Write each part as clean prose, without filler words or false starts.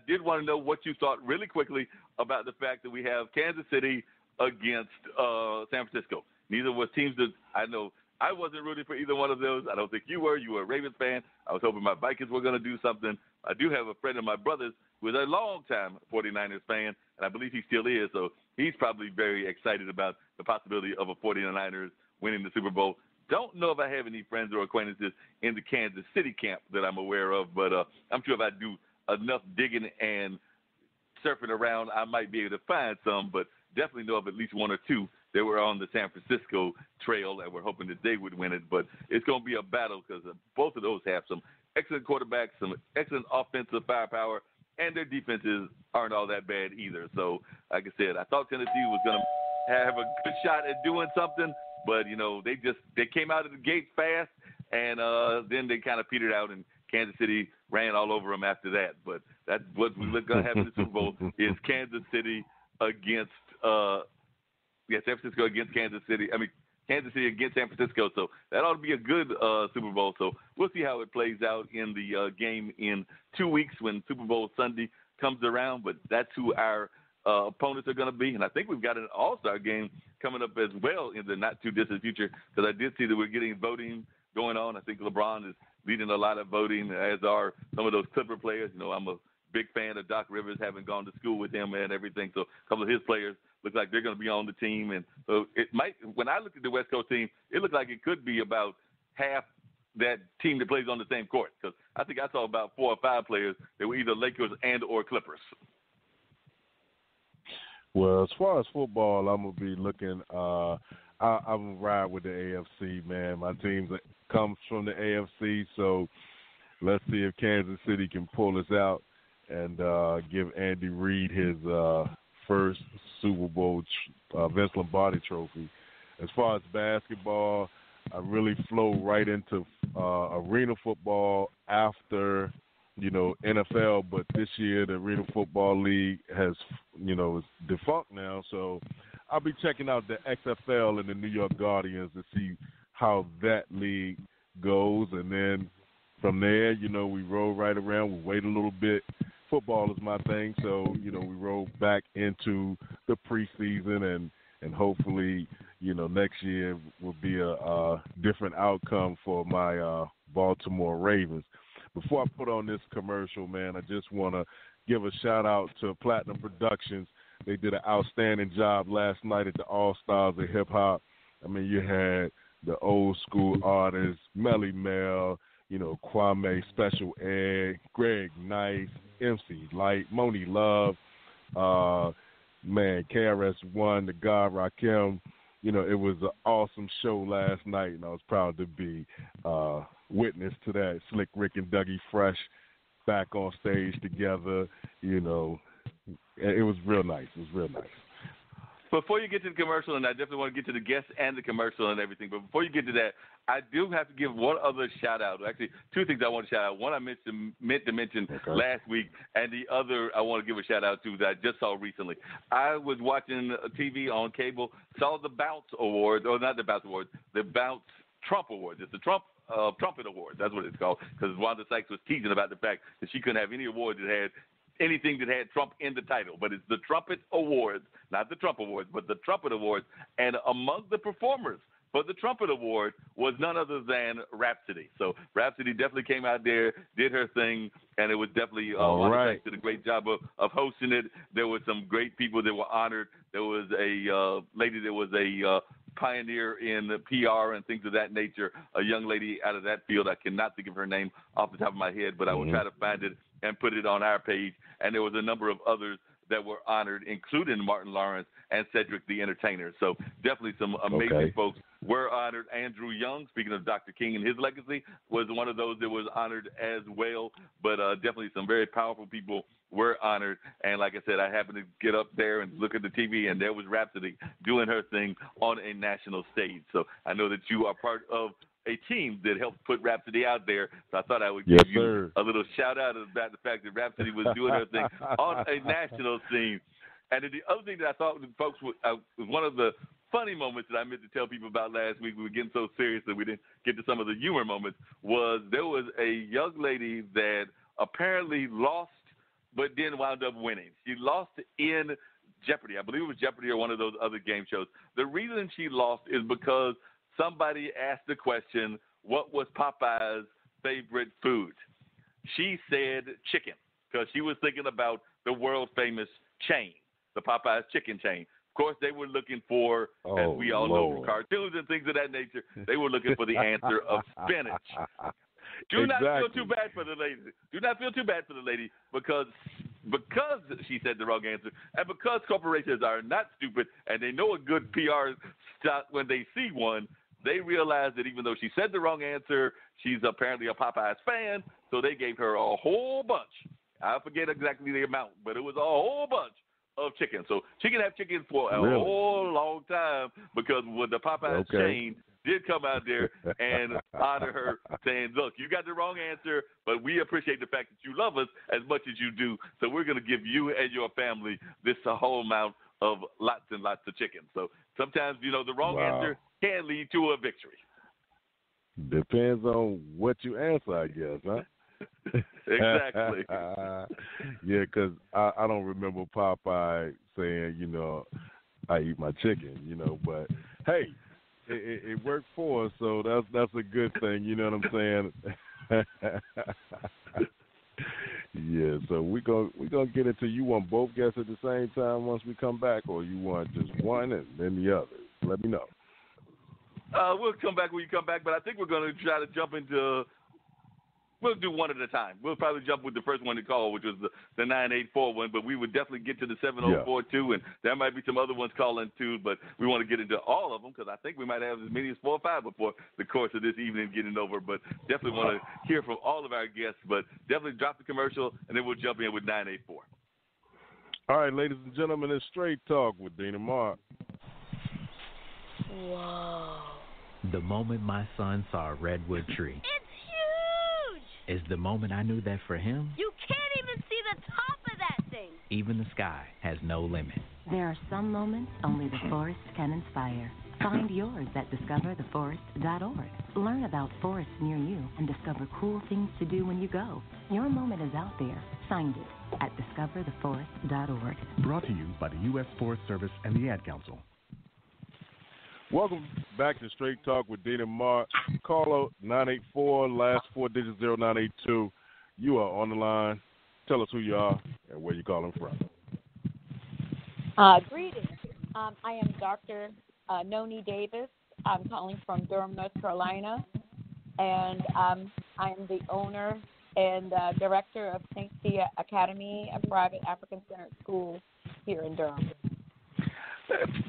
did want to know what you thought really quickly about the fact that we have Kansas City against San Francisco. Neither was teams that I know. I wasn't rooting for either one of those. I don't think you were. You were a Ravens fan. I was hoping my Vikings were going to do something. I do have a friend of my brother's who is a longtime 49ers fan, and I believe he still is. So he's probably very excited about the possibility of a 49ers winning the Super Bowl. Don't know if I have any friends or acquaintances in the Kansas City camp that I'm aware of, but I'm sure if I do enough digging and surfing around, I might be able to find some, but definitely know of at least one or two that were on the San Francisco trail and we're hoping that they would win it. But it's going to be a battle because both of those have some excellent quarterbacks, some excellent offensive firepower, and their defenses aren't all that bad either. So, like I said, I thought Tennessee was going to have a good shot at doing something, but, you know, they came out of the gate fast, and then they kind of petered out, and Kansas City ran all over them after that. But that's what we're going to have in the Super Bowl is Kansas City against San Francisco against Kansas City. I mean, Kansas City against San Francisco. So that ought to be a good Super Bowl. So we'll see how it plays out in the game in 2 weeks when Super Bowl Sunday comes around. But that's who our opponents are going to be. And I think we've got an all-star game coming up as well in the not-too-distant future because I did see that we're getting voting going on. I think LeBron is leading a lot of voting, as are some of those Clipper players. You know, I'm a big fan of Doc Rivers, having gone to school with him and everything. So a couple of his players look like they're going to be on the team. And so it might, when I look at the West Coast team, it looked like it could be about half that team that plays on the same court. Because I think I saw about 4 or 5 players that were either Lakers and or Clippers. Well, as far as football, I'm going to be looking I'm going to ride with the AFC, man. My team comes from the AFC, so let's see if Kansas City can pull us out and give Andy Reid his first Super Bowl Vince Lombardi trophy. As far as basketball, I really flow right into arena football after, NFL, but this year the Arena Football League is defunct now, so I'll be checking out the XFL and the New York Guardians to see how that league goes, and then from there, we roll right around. We wait a little bit. Football is my thing, so, we roll back into the preseason, and hopefully, next year will be a different outcome for my Baltimore Ravens. Before I put on this commercial, man, I just want to give a shout-out to Platinum Productions. They did an outstanding job last night at the All-Stars of Hip-Hop. I mean, you had the old-school artists, Melly Mel, Kwame Special Ed, Greg Nice, MC Light, Moni Love, KRS-One, the God Rakim. It was an awesome show last night, and I was proud to be witness to that. Slick Rick and Dougie Fresh back on stage together. It was real nice. Before you get to the commercial, and I definitely want to get to the guests and the commercial and everything, but before you get to that, I do have to give one other shout-out. Actually, 2 things I want to shout out. One I meant to mention last week, and the other I want to give a shout-out to that I just saw recently. I was watching TV on cable, saw the Bounce Awards, or not the Bounce Awards, the Bounce Trump Awards. It's the Trumpet Awards. That's what it's called, because Wanda Sykes was teasing about the fact that she couldn't have any award that had anything that had Trump in the title. But it's the Trumpet Awards, not the Trump Awards, but the Trumpet Awards. And among the performers for the Trumpet Award was none other than Rhapsody. So Rhapsody definitely came out there, did her thing, and it was definitely Wanda Sykes did a great job of hosting it. There were some great people that were honored. There was a lady that was a pioneer in PR and things of that nature, a young lady out of that field. I cannot think of her name off the top of my head, but I will try to find it and put it on our page. And there was a number of others that were honored, including Martin Lawrence and Cedric the Entertainer. So definitely some amazing folks were honored. Andrew Young, speaking of Dr. King and his legacy, was one of those that was honored as well. But definitely some very powerful people were honored. And like I said, I happened to get up there and look at the TV, and there was Rhapsody doing her thing on a national stage. So I know that you are part of a team that helped put Rhapsody out there. So I thought I would give you a little shout-out about the fact that Rhapsody was doing her thing on a national scene. And then the other thing that I thought folks was one of the funny moments that I meant to tell people about last week, we were getting so serious that we didn't get to some of the humor moments, was there was a young lady that apparently lost but then wound up winning. She lost in Jeopardy. I believe it was Jeopardy or one of those other game shows. The reason she lost is because somebody asked the question, what was Popeye's favorite food? She said chicken, because she was thinking about the world-famous chain, the Popeye's chicken chain. Of course, they were looking for, as we all know from cartoons and things of that nature, they were looking for the answer of spinach. Do not feel too bad for the lady. Do not feel too bad for the lady because she said the wrong answer, and because corporations are not stupid and they know a good PR stunt when they see one, they realized that even though she said the wrong answer, she's apparently a Popeyes fan, so they gave her a whole bunch. I forget exactly the amount, but it was a whole bunch of chicken. So she can have chicken for a whole long time because when the Popeyes chain did come out there and honor her, saying, look, you got the wrong answer, but we appreciate the fact that you love us as much as you do, so we're going to give you and your family this whole amount of lots and lots of chicken. So sometimes, the wrong answer can lead to a victory. Depends on what you answer, I guess, huh? Exactly. Yeah, because I don't remember Popeye saying, I eat my chicken, but hey, it worked for us, so that's a good thing, you know what I'm saying? Yeah, so we're gonna get into, you want both guests at the same time once we come back, or you want just one and then the other? Let me know. We'll come back when you come back, but I think we're going to try to jump into. We'll do one at a time. We'll probably jump with the first one to call, which was the 984 one, but we would definitely get to the 7042, and there might be some other ones calling too, but we want to get into all of them because I think we might have as many as 4 or 5 before the course of this evening getting over, but definitely want to hear from all of our guests, but definitely drop the commercial, and then we'll jump in with 984. All right, ladies and gentlemen, it's Straight Talk with Dean and Mark. Whoa. The moment my son saw a redwood tree. It's huge! Is the moment I knew that for him, You can't even see the top of that thing. even the sky has no limit. There are some moments only the forest can inspire. Find yours at discovertheforest.org. Learn about forests near you and discover cool things to do when you go. Your moment is out there. Find it at discovertheforest.org. Brought to you by the U.S. Forest Service and the Ad Council. Welcome back to Straight Talk with Dean and Mark. Caller 984, last 4 digits 0982. You are on the line. Tell us who you are and where you're calling from. Greetings. I am Dr. Noni Davis. I'm calling from Durham, North Carolina, and I am the owner and director of Sya Academy, a private African-centered school here in Durham.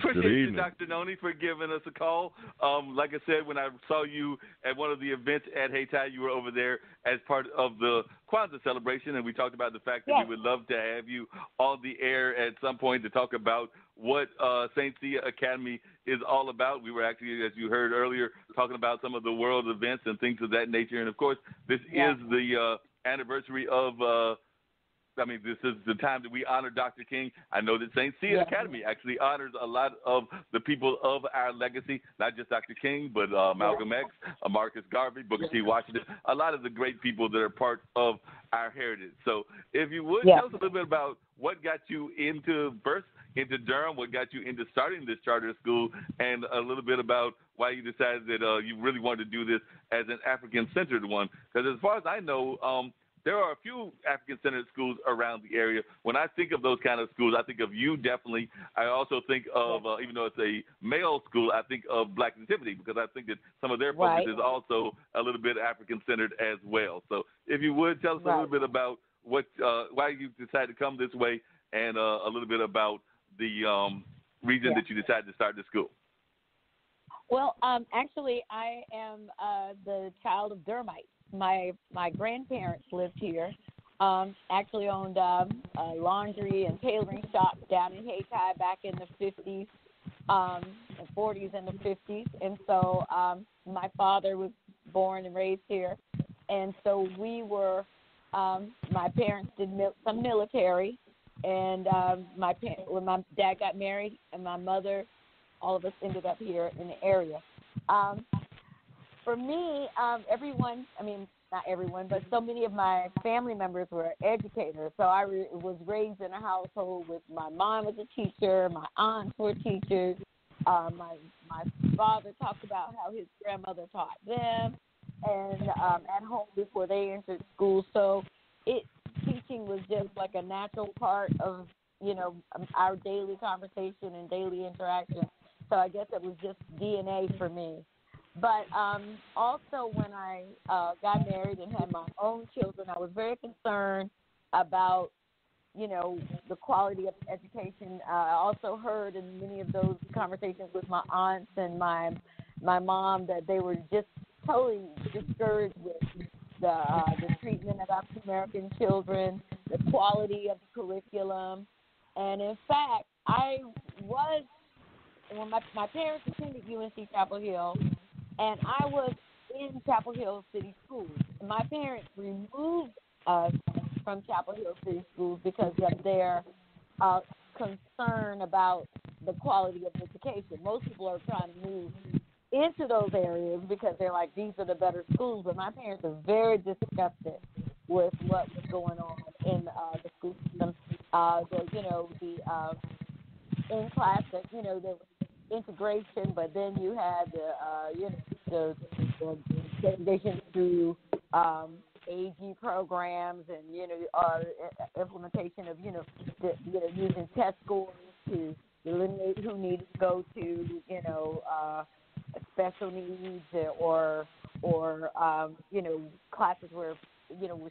Appreciate you, Dr. Noni, for giving us a call. Like I said, when I saw you at one of the events at Hayti, you were over there as part of the Kwanzaa celebration, and we talked about the fact that we would love to have you on the air at some point to talk about what St. Sya Academy is all about. We were actually, as you heard earlier, talking about some of the world events and things of that nature. And, of course, this is the anniversary of this is the time that we honor Dr. King. I know that St. Sya Academy actually honors a lot of the people of our legacy, not just Dr. King, but Malcolm X, Marcus Garvey, Booker T. Washington, a lot of the great people that are part of our heritage. So if you would, tell us a little bit about what got you into Durham, what got you into starting this charter school, and a little bit about why you decided that you really wanted to do this as an African-centered one. Because as far as I know, there are a few African-centered schools around the area. When I think of those kind of schools, I think of you definitely. I also think of, even though it's a male school, I think of Black Nativity because I think that some of their focus is also a little bit African-centered as well. So if you would, tell us a little bit about why you decided to come this way and a little bit about the reason that you decided to start the school. Well, actually, I am the child of Durhamites. My grandparents lived here. Actually owned a laundry and tailoring shop down in Hayti back in the 50s, the 40s and the 50s. And so my father was born and raised here. And so we were, my parents did some military. And when my dad got married and my mother, all of us ended up here in the area. For me, everyone, not everyone, but so many of my family members were educators. So I was raised in a household with my mom was a teacher, my aunts were teachers. My father talked about how his grandmother taught them, and at home before they entered school. So teaching was just like a natural part of, our daily conversation and daily interaction. So I guess it was just DNA for me. But also when I got married and had my own children, I was very concerned about, the quality of education. I also heard in many of those conversations with my aunts and my mom that they were just totally discouraged with the treatment of African American children, the quality of the curriculum. And in fact, when my parents attended UNC Chapel Hill, and I was in Chapel Hill City Schools. My parents removed us from Chapel Hill City Schools because of their concern about the quality of education. Most people are trying to move into those areas because they're like, these are the better schools. But my parents are very disgusted with what was going on in the school system. In class, there was integration, but then you had the segregation through AG programs and implementation of using test scores to delineate who needed to go to special needs or classes where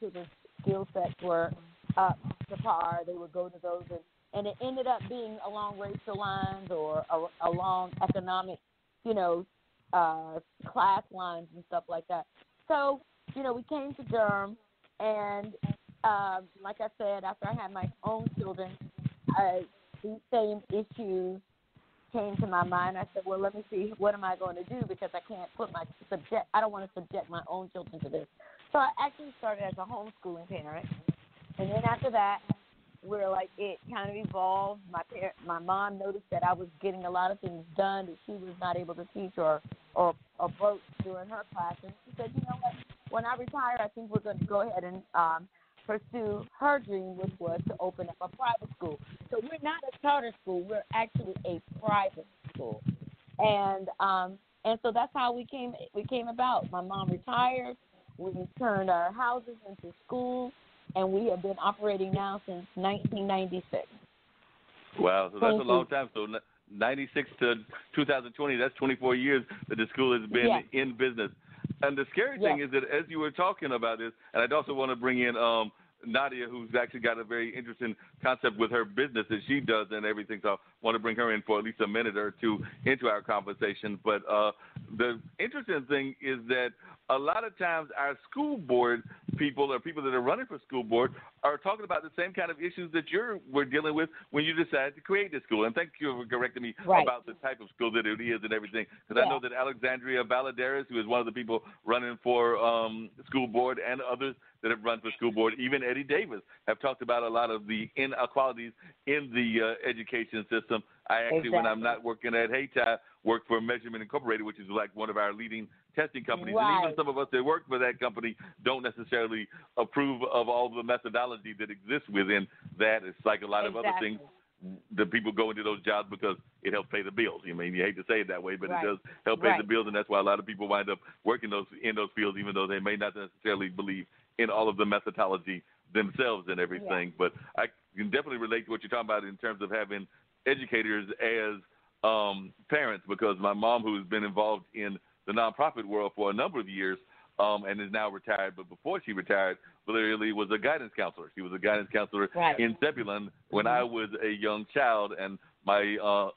children's skill sets were up to par. They would go to those and it ended up being along racial lines or along economic, class lines and stuff like that. So, we came to Durham, and like I said, after I had my own children, these same issues came to my mind. I said, well, let me see, what am I going to do, because I can't I don't want to subject my own children to this. So I actually started as a homeschooling parent, and then after that, it kind of evolved. My mom noticed that I was getting a lot of things done that she was not able to teach or broach during her class. And she said, you know what, when I retire, I think we're going to go ahead and pursue her dream, which was to open up a private school. So we're not a charter school. We're actually a private school. And so that's how we came about. My mom retired. We turned our houses into schools. And we have been operating now since 1996. Wow, so that's a long time. So 96 to 2020, that's 24 years that the school has been in business. And the scary thing is that as you were talking about this, and I'd also want to bring in Nadia, who's actually got a very interesting concept with her business that she does and everything. So I want to bring her in for at least a minute or two into our conversation. But the interesting thing is that a lot of times our school board people or people that are running for school board are talking about the same kind of issues that we're dealing with when you decided to create this school. And thank you for correcting me about the type of school that it is and everything, because I know that Alexandria Valadares, who is one of the people running for school board, and others that have run for school board, even Eddie Davis, have talked about a lot of the inequalities in the education system. I actually, when I'm not working at Hayti, work for Measurement Incorporated, which is like one of our leading testing companies. And even some of us that work for that company don't necessarily approve of all the methodology that exists within that. It's like a lot of other things. The people go into those jobs because it helps pay the bills. I mean, you hate to say it that way, but it does help pay the bills, and that's why a lot of people wind up working in those fields, even though they may not necessarily believe in all of the methodology themselves and everything. But I can definitely relate to what you're talking about in terms of having educators as parents, because my mom, who's been involved in the nonprofit world for a number of years and is now retired, but before she retired, literally was a guidance counselor. She was a guidance counselor in Zebulon when I was a young child. And I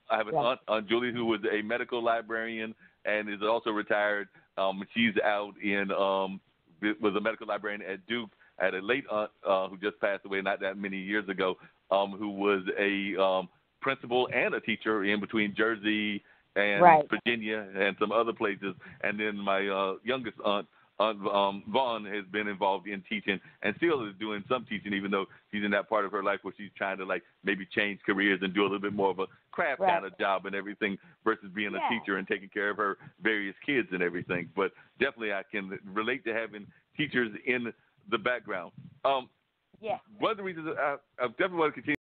have an aunt Julie, who was a medical librarian and is also retired. She's out was a medical librarian at Duke. I had a late aunt who just passed away not that many years ago, who was a principal and a teacher in between Jersey and Virginia and some other places. And then my youngest aunt Vaughn, has been involved in teaching and still is doing some teaching, even though she's in that part of her life where she's trying to maybe change careers and do a little bit more of a craft kind of job and everything versus being a teacher and taking care of her various kids and everything. But definitely I can relate to having teachers in the background. Yes. One of the reasons I definitely want to continue